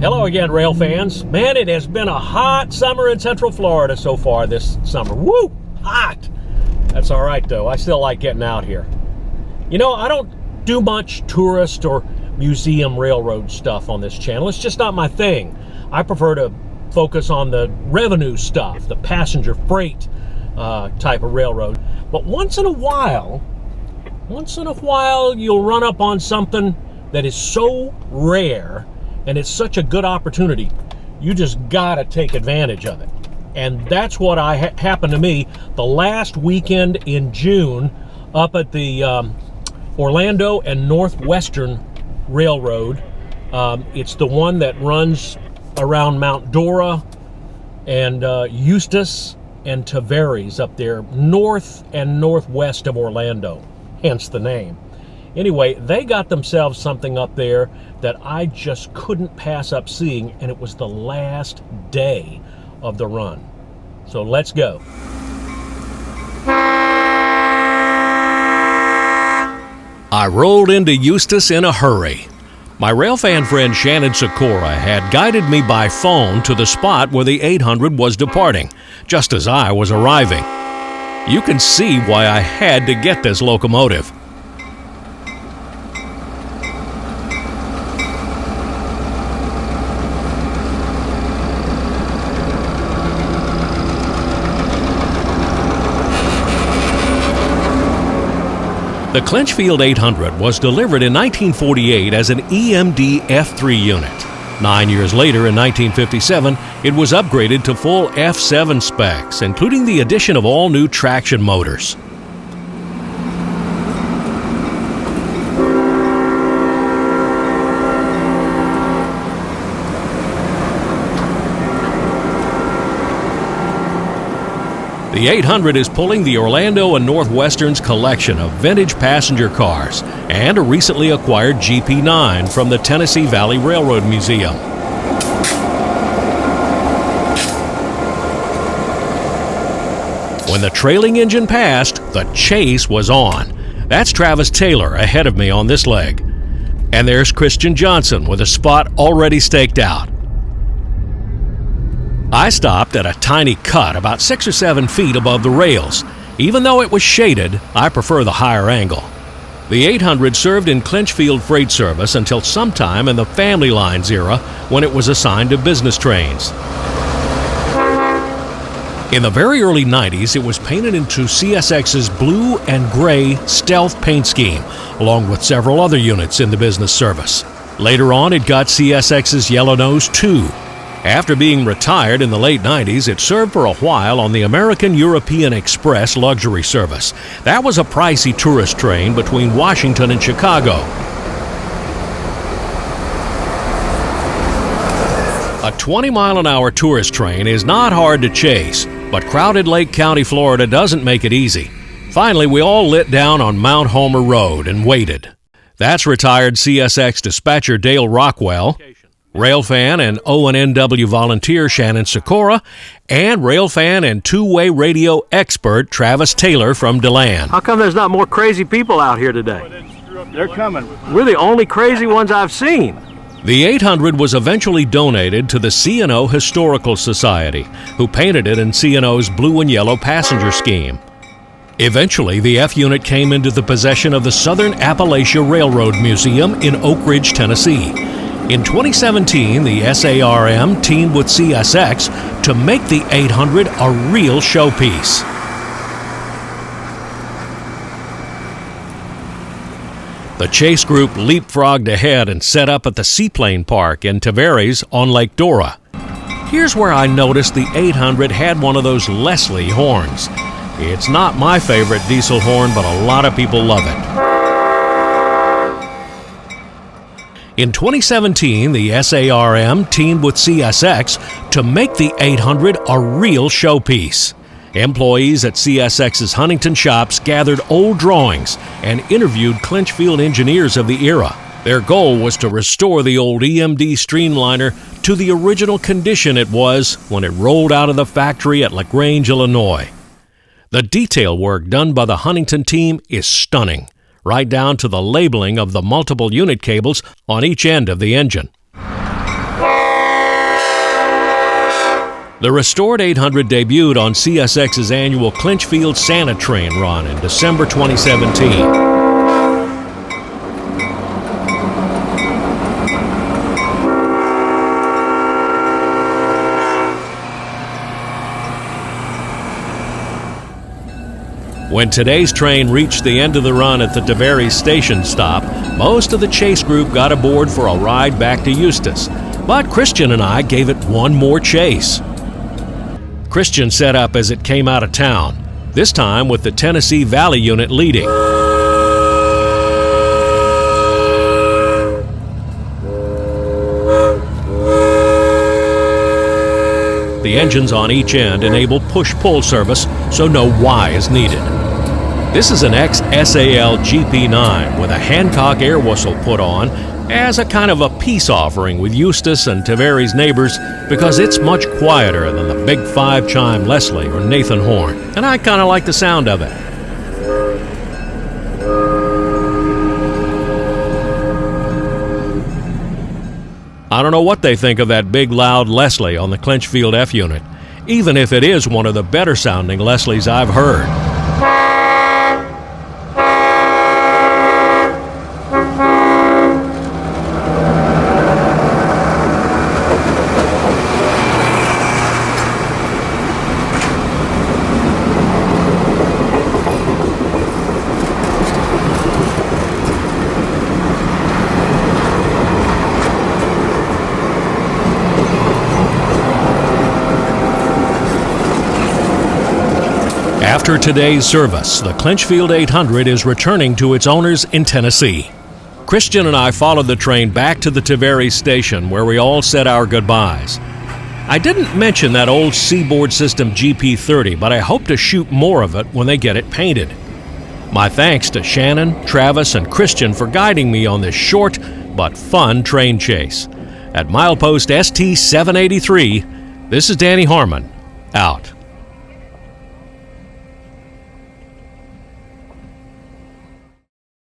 Hello again, rail fans. Man, it has been a hot summer in Central Florida so far this summer. Woo! Hot! That's all right, though. I still like getting out here. You know, I don't do much tourist or museum railroad stuff on this channel. It's just not my thing. I prefer to focus on the revenue stuff, the passenger freight type of railroad. But once in a while, you'll run up on something that is so rare and it's such a good opportunity. You just gotta take advantage of it. And that's what happened to me the last weekend in June up at the Orlando and Northwestern Railroad. It's the one that runs around Mount Dora and Eustis and Tavares up there, north and northwest of Orlando, hence the name. Anyway, they got themselves something up there that I just couldn't pass up seeing, and it was the last day of the run. So let's go. I rolled into Eustis in a hurry. My railfan friend Shannon Sikora had guided me by phone to the spot where the 800 was departing, just as I was arriving. You can see why I had to get this locomotive. The Clinchfield 800 was delivered in 1948 as an EMD F3 unit. 9 years later, in 1957, it was upgraded to full F7 specs, including the addition of all new traction motors. The 800 is pulling the Orlando and Northwestern's collection of vintage passenger cars and a recently acquired GP9 from the Tennessee Valley Railroad Museum. When the trailing engine passed, the chase was on. That's Travis Taylor ahead of me on this leg. And there's Christian Johnson with a spot already staked out. I stopped at a tiny cut about 6 or 7 feet above the rails. Even though it was shaded, I prefer the higher angle. The 800 served in Clinchfield freight service until sometime in the Family Lines era when it was assigned to business trains. In the very early 90s, it was painted into CSX's blue and gray stealth paint scheme, along with several other units in the business service. Later on, it got CSX's Yellow Nose 2. After being retired in the late 90s, it served for a while on the American European Express luxury service. That was a pricey tourist train between Washington and Chicago. A 20-mile-an-hour tourist train is not hard to chase, but crowded Lake County, Florida doesn't make it easy. Finally, we all lit down on Mount Homer Road and waited. That's retired CSX dispatcher Dale Rockwell, railfan and O&NW volunteer Shannon Sikora, and railfan and two-way radio expert Travis Taylor from DeLand. How come there's not more crazy people out here today? They're coming. We're the only crazy ones I've seen. The 800 was eventually donated to the C&O Historical Society, who painted it in C&O's blue and yellow passenger scheme. Eventually, the F unit came into the possession of the Southern Appalachia Railroad Museum in Oak Ridge, Tennessee. In 2017, the SARM teamed with CSX to make the 800 a real showpiece. The chase group leapfrogged ahead and set up at the Seaplane Park in Tavares on Lake Dora. Here's where I noticed the 800 had one of those Leslie horns. It's not my favorite diesel horn, but a lot of people love it. In 2017, the SARM teamed with CSX to make the 800 a real showpiece. Employees at CSX's Huntington shops gathered old drawings and interviewed Clinchfield engineers of the era. Their goal was to restore the old EMD streamliner to the original condition it was when it rolled out of the factory at LaGrange, Illinois. The detail work done by the Huntington team is stunning, right down to the labeling of the multiple unit cables on each end of the engine. The restored 800 debuted on CSX's annual Clinchfield Santa Train run in December 2017. When today's train reached the end of the run at the Tavares station stop, most of the chase group got aboard for a ride back to Eustis. But Christian and I gave it one more chase. Christian set up as it came out of town, this time with the Tennessee Valley unit leading. The engines on each end enable push-pull service, so no Y is needed. This is an ex-SAL GP9 with a Hancock air whistle put on as a kind of a peace offering with Eustis and Tavares neighbors because it's much quieter than the big 5-chime Leslie or Nathan horn, and I kind of like the sound of it. I don't know what they think of that big loud Leslie on the Clinchfield F unit, even if it is one of the better sounding Leslies I've heard. After today's service, the Clinchfield 800 is returning to its owners in Tennessee. Christian and I followed the train back to the Tavares station where we all said our goodbyes. I didn't mention that old Seaboard System GP30, but I hope to shoot more of it when they get it painted. My thanks to Shannon, Travis, and Christian for guiding me on this short but fun train chase. At milepost ST-783, this is Danny Harmon, out.